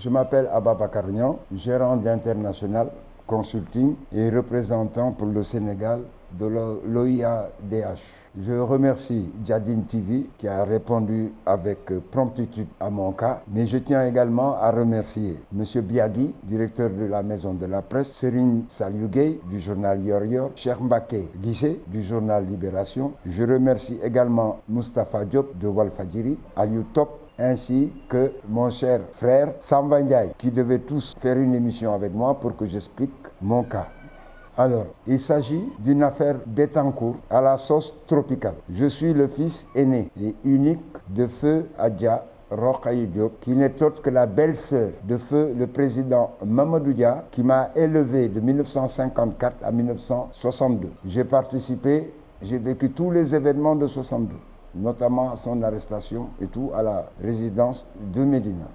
Je m'appelle Abba Bakarnian, gérant d'International Consulting et représentant pour le Sénégal de l'OIADH. Je remercie Jadine TV qui a répondu avec promptitude à mon cas, mais je tiens également à remercier M. Biagui, directeur de la Maison de la Presse, Serigne Saliou Gueye du journal Yor Yor, Cheikh Mbacké Guissé du journal Libération. Je remercie également Moustapha Diop de Walfadjri, Aliou Top, ainsi que mon cher frère Samba Ndiaye, qui devaient tous faire une émission avec moi pour que j'explique mon cas. Alors, il s'agit d'une affaire Bettencourt à la sauce tropicale. Je suis le fils aîné et unique de Feu Adja Rokhaya Diop, qui n'est autre que la belle-sœur de Feu le président Mamadou Dia, qui m'a élevé de 1954 à 1962. J'ai vécu tous les événements de 62, notamment son arrestation et tout à la résidence de Médina.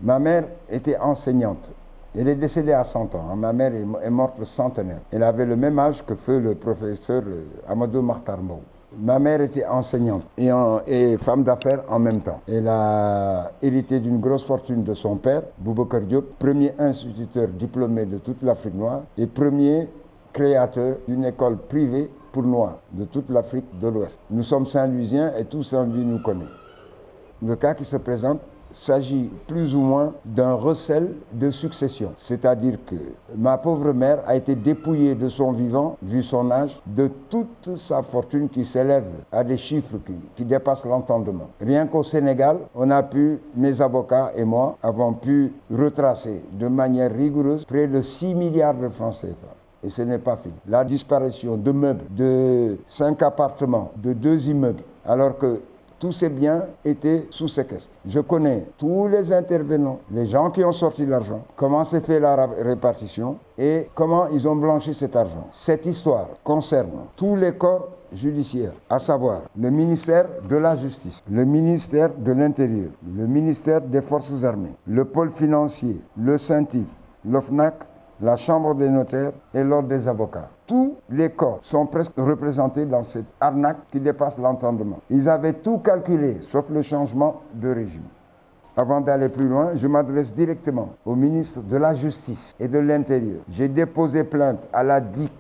Ma mère était enseignante. Elle est décédée à 100 ans. Ma mère est morte centenaire. Elle avait le même âge que feu le professeur Amadou Makhtar Mbow. Ma mère était enseignante et femme d'affaires en même temps. Elle a hérité d'une grosse fortune de son père, Boubacar Diop, premier instituteur diplômé de toute l'Afrique noire et premier créateur d'une école privée pour noirs de toute l'Afrique de l'Ouest. Nous sommes Saint-Louisiens et tout Saint-Louis nous connaît. Le cas qui se présente s'agit plus ou moins d'un recel de succession. C'est-à-dire que ma pauvre mère a été dépouillée de son vivant, vu son âge, de toute sa fortune qui s'élève à des chiffres qui dépassent l'entendement. Rien qu'au Sénégal, mes avocats et moi, avons pu retracer de manière rigoureuse près de 6 milliards de francs CFA. Et ce n'est pas fini. La disparition de meubles, de 5 appartements, de 2 immeubles, alors que tous ces biens étaient sous séquestre. Je connais tous les intervenants, les gens qui ont sorti l'argent, comment s'est fait la répartition et comment ils ont blanchi cet argent. Cette histoire concerne tous les corps judiciaires, à savoir le ministère de la Justice, le ministère de l'Intérieur, le ministère des Forces armées, le pôle financier, le CENTIF, l'OFNAC, la Chambre des notaires et l'Ordre des avocats. Tous les corps sont presque représentés dans cette arnaque qui dépasse l'entendement. Ils avaient tout calculé, sauf le changement de régime. Avant d'aller plus loin, je m'adresse directement au ministre de la Justice et de l'Intérieur. J'ai déposé plainte à la DIC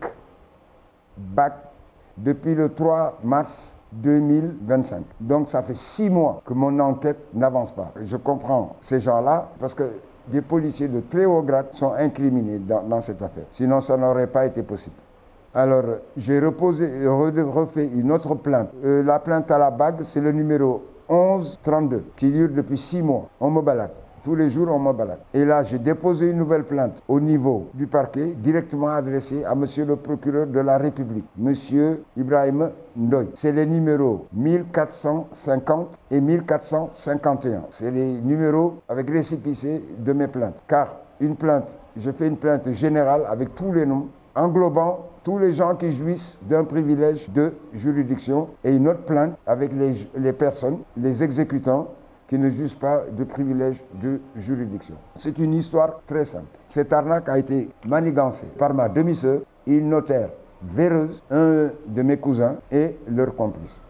BAC depuis le 3 mars 2025. Donc ça fait 6 mois que mon enquête n'avance pas. Je comprends ces gens-là parce que des policiers de très haut grade sont incriminés dans cette affaire. Sinon, ça n'aurait pas été possible. Alors, j'ai refait une autre plainte. La plainte à la bague, c'est le numéro 1132, qui dure depuis 6 mois. On me balade. Tous les jours, on me balade. Et là, j'ai déposé une nouvelle plainte au niveau du parquet, directement adressée à monsieur le procureur de la République, monsieur Ibrahim Ndoye. C'est les numéros 1450 et 1451. C'est les numéros avec récépissé de mes plaintes. Car je fais une plainte générale avec tous les noms, englobant tous les gens qui jouissent d'un privilège de juridiction, et une autre plainte avec les personnes, les exécutants, qui ne jouissent pas de privilège de juridiction. C'est une histoire très simple. Cette arnaque a été manigancée par ma demi-sœur, une notaire véreuse, un de mes cousins et leur complice.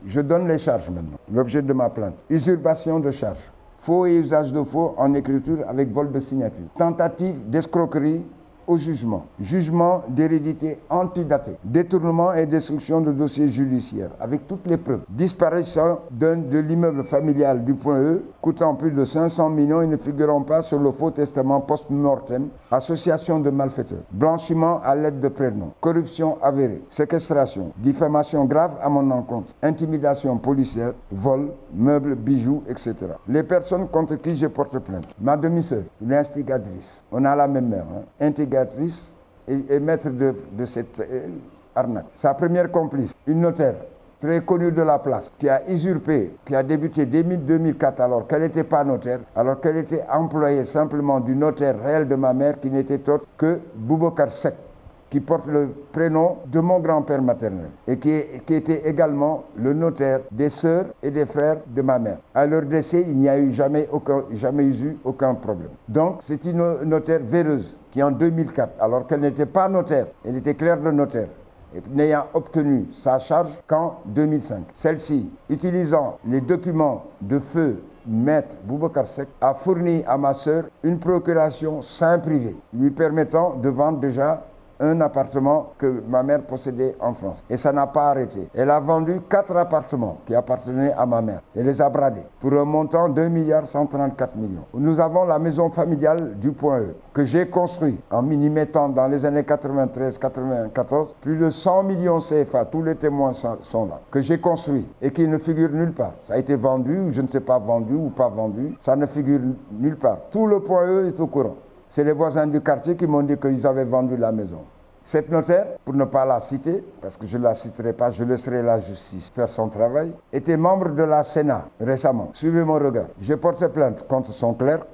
Je donne les charges maintenant. L'objet de ma plainte: usurpation de charge, faux et usage de faux en écriture avec vol de signature, tentative d'escroquerie au jugement d'hérédité antidaté, détournement et destruction de dossiers judiciaires avec toutes les preuves, disparition de l'immeuble familial du Point E coûtant plus de 500 millions et ne figurant pas sur le faux testament post-mortem, association de malfaiteurs, blanchiment à l'aide de prénoms, corruption avérée, séquestration, diffamation grave à mon encontre, intimidation policière, vol, meubles, bijoux, etc. Les personnes contre qui je porte plainte: ma demi-sœur, l'instigatrice, on a la même mère, instigatrice et maître de cette arnaque. Sa première complice, une notaire très connue de la place, qui a usurpé, qui a débuté dès 2004 alors qu'elle n'était pas notaire, alors qu'elle était employée simplement du notaire réel de ma mère qui n'était autre que Boubacar Seck, qui porte le prénom de mon grand-père maternel et qui était également le notaire des sœurs et des frères de ma mère. À leur décès, il n'y a eu jamais eu aucun problème. Donc, c'est une notaire véreuse qui, en 2004, alors qu'elle n'était pas notaire, elle était clerc de notaire, et n'ayant obtenu sa charge qu'en 2005. Celle-ci, utilisant les documents de feu Maître Boubacar Seck a fourni à ma sœur une procuration sans privé, lui permettant de vendre déjà un appartement que ma mère possédait en France. Et ça n'a pas arrêté. Elle a vendu 4 appartements qui appartenaient à ma mère. Elle les a bradés pour un montant de 2,134 millions. Nous avons la maison familiale du Point E que j'ai construit en m'y mettant dans les années 93-94. Plus de 100 millions CFA, tous les témoins sont là, que j'ai construit et qui ne figure nulle part. Ça a été vendu, ou je ne sais pas vendu ou pas vendu. Ça ne figure nulle part. Tout le Point E est au courant. C'est les voisins du quartier qui m'ont dit qu'ils avaient vendu la maison. Cette notaire, pour ne pas la citer, parce que je ne la citerai pas, je laisserai la justice faire son travail, était membre de la Sénat récemment. Suivez mon regard. J'ai porté plainte contre son clerc,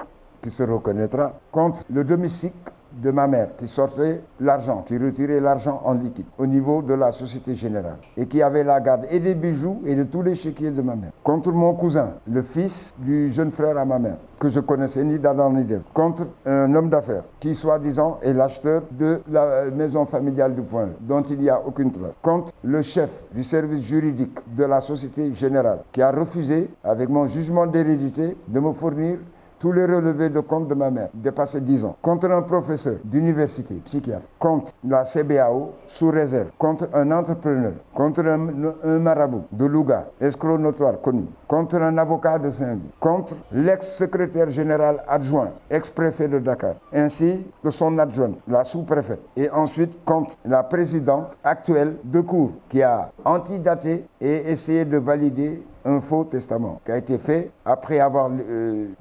qui se reconnaîtra, contre le domestique de ma mère, qui sortait l'argent, qui retirait l'argent en liquide au niveau de la Société Générale et qui avait la garde et des bijoux et de tous les chéquiers de ma mère. Contre mon cousin, le fils du jeune frère à ma mère, que je connaissais ni d'Adam ni d'Ève. Contre un homme d'affaires qui, soi-disant, est l'acheteur de la maison familiale du Point E, dont il n'y a aucune trace. Contre le chef du service juridique de la Société Générale, qui a refusé, avec mon jugement d'hérédité, de me fournir tous les relevés de compte de ma mère, dépassé 10 ans, contre un professeur d'université, psychiatre, contre la CBAO, sous réserve, contre un entrepreneur, contre un marabout de Louga, escroc notoire connu, contre un avocat de Saint-Louis, contre l'ex-secrétaire général adjoint, ex-préfet de Dakar, ainsi que son adjointe, la sous-préfète, et ensuite contre la présidente actuelle de cour, qui a antidaté et essayé de valider un faux testament qui a été fait après avoir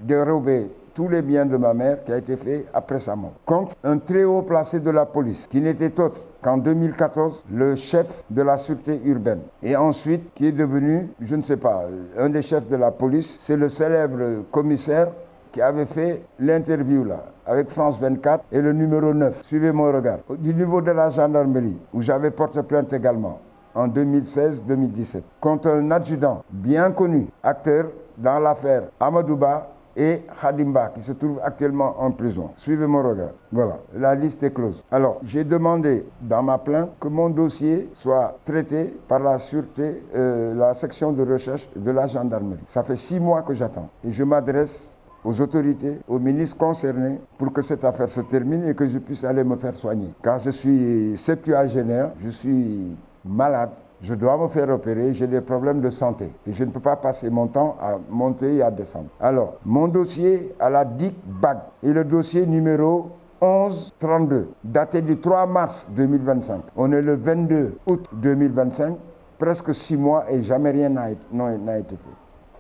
dérobé tous les biens de ma mère, qui a été fait après sa mort. Contre un très haut placé de la police, qui n'était autre qu'en 2014, le chef de la sûreté urbaine. Et ensuite, qui est devenu, je ne sais pas, un des chefs de la police, c'est le célèbre commissaire qui avait fait l'interview là, avec France 24 et le numéro 9. Suivez mon regard. Du niveau de la gendarmerie, où j'avais porté plainte également, en 2016-2017, contre un adjudant bien connu, acteur dans l'affaire Amadouba et Khadimba, qui se trouve actuellement en prison. Suivez mon regard. Voilà, la liste est close. Alors, j'ai demandé dans ma plainte que mon dossier soit traité par la sûreté, la section de recherche de la gendarmerie. Ça fait 6 mois que j'attends. Et je m'adresse aux autorités, aux ministres concernés, pour que cette affaire se termine et que je puisse aller me faire soigner. Car je suis septuagénaire, je suis malade, je dois me faire opérer, j'ai des problèmes de santé et je ne peux pas passer mon temps à monter et à descendre. Alors, mon dossier à la DIC BAG est le dossier numéro 1132, daté du 3 mars 2025. On est le 22 août 2025, presque 6 mois et jamais rien n'a été fait.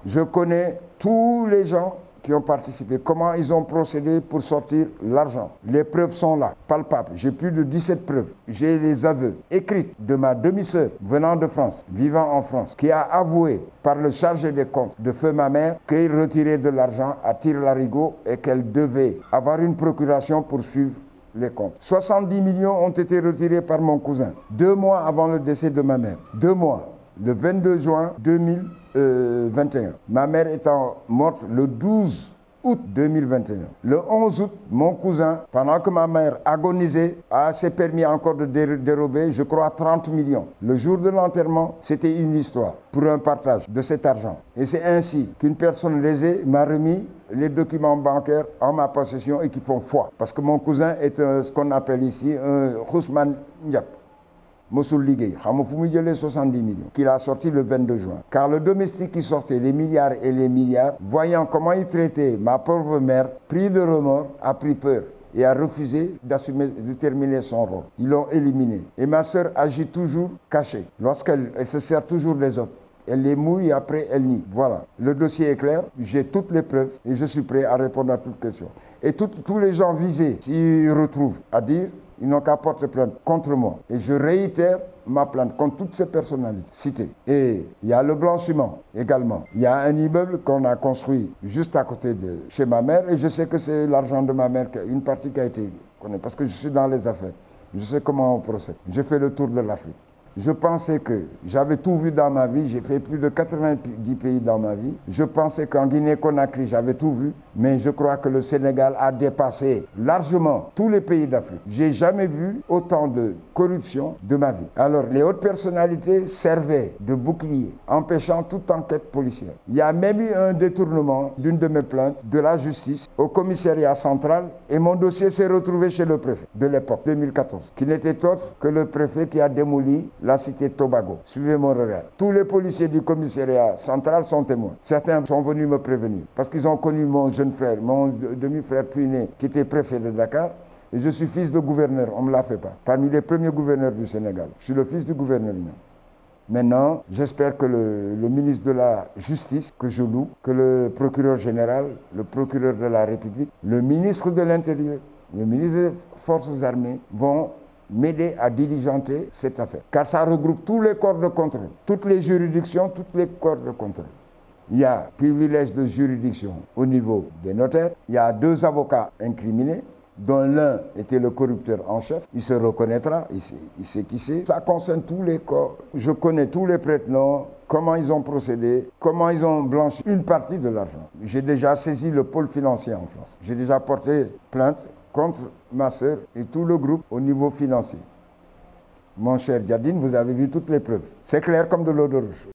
Je connais tous les gens qui ont participé, comment ils ont procédé pour sortir l'argent. Les preuves sont là, palpables. J'ai plus de 17 preuves. J'ai les aveux écrits de ma demi-sœur venant de France, vivant en France, qui a avoué par le chargé des comptes de feu ma mère qu'il retirait de l'argent à tire-larigot et qu'elle devait avoir une procuration pour suivre les comptes. 70 millions ont été retirés par mon cousin, 2 mois avant le décès de ma mère. 2 mois, le 22 juin 2021. Ma mère étant morte le 12 août 2021. Le 11 août, mon cousin, pendant que ma mère agonisait, s'est permis encore de dérober, je crois, 30 millions. Le jour de l'enterrement, c'était une histoire pour un partage de cet argent. Et c'est ainsi qu'une personne lésée m'a remis les documents bancaires en ma possession et qui font foi. Parce que mon cousin est ce qu'on appelle ici un Ousmane Ndiap. Mosul Ligue, 70 millions, qu'il a sorti le 22 juin. Car le domestique qui sortait les milliards et les milliards, voyant comment il traitait ma pauvre mère, pris de remords, a pris peur et a refusé d'assumer, de terminer son rôle. Ils l'ont éliminé. Et ma sœur agit toujours cachée. Lorsqu'elle se sert toujours des autres. Elle les mouille et après elle nie. Voilà. Le dossier est clair, j'ai toutes les preuves et je suis prêt à répondre à toutes questions. Et tous les gens visés, s'ils retrouvent à dire, ils n'ont qu'à porter plainte contre moi. Et je réitère ma plainte contre toutes ces personnalités citées. Et il y a le blanchiment également. Il y a un immeuble qu'on a construit juste à côté de chez ma mère et je sais que c'est l'argent de ma mère, une partie qui a été connue parce que je suis dans les affaires. Je sais comment on procède. J'ai fait le tour de l'Afrique. Je pensais que j'avais tout vu dans ma vie. J'ai fait plus de 90 pays dans ma vie. Je pensais qu'en Guinée-Conakry, j'avais tout vu. Mais je crois que le Sénégal a dépassé largement tous les pays d'Afrique. J'ai jamais vu autant de corruption de ma vie. Alors, les hautes personnalités servaient de bouclier, empêchant toute enquête policière. Il y a même eu un détournement d'une de mes plaintes de la justice au commissariat central et mon dossier s'est retrouvé chez le préfet de l'époque, 2014, qui n'était autre que le préfet qui a démoli la cité Tobago. Suivez mon regard. Tous les policiers du commissariat central sont témoins. Certains sont venus me prévenir parce qu'ils ont connu mon jeune frère, mon demi-frère puis né, qui était préfet de Dakar. Et je suis fils de gouverneur, on ne me l'a fait pas. Parmi les premiers gouverneurs du Sénégal. Je suis le fils du gouverneur. Maintenant, j'espère que le ministre de la Justice, que je loue, que le procureur général, le procureur de la République, le ministre de l'Intérieur, le ministre des Forces armées vont m'aider à diligenter cette affaire. Car ça regroupe tous les corps de contrôle, toutes les juridictions, tous les corps de contrôle. Il y a privilège de juridiction au niveau des notaires. Il y a 2 avocats incriminés, dont l'un était le corrupteur en chef. Il se reconnaîtra, il sait qui c'est. Ça concerne tous les corps. Je connais tous les prête-noms, comment ils ont procédé, comment ils ont blanchi une partie de l'argent. J'ai déjà saisi le pôle financier en France. J'ai déjà porté plainte contre ma sœur et tout le groupe au niveau financier. Mon cher Djadine, vous avez vu toutes les preuves. C'est clair comme de l'eau de roche.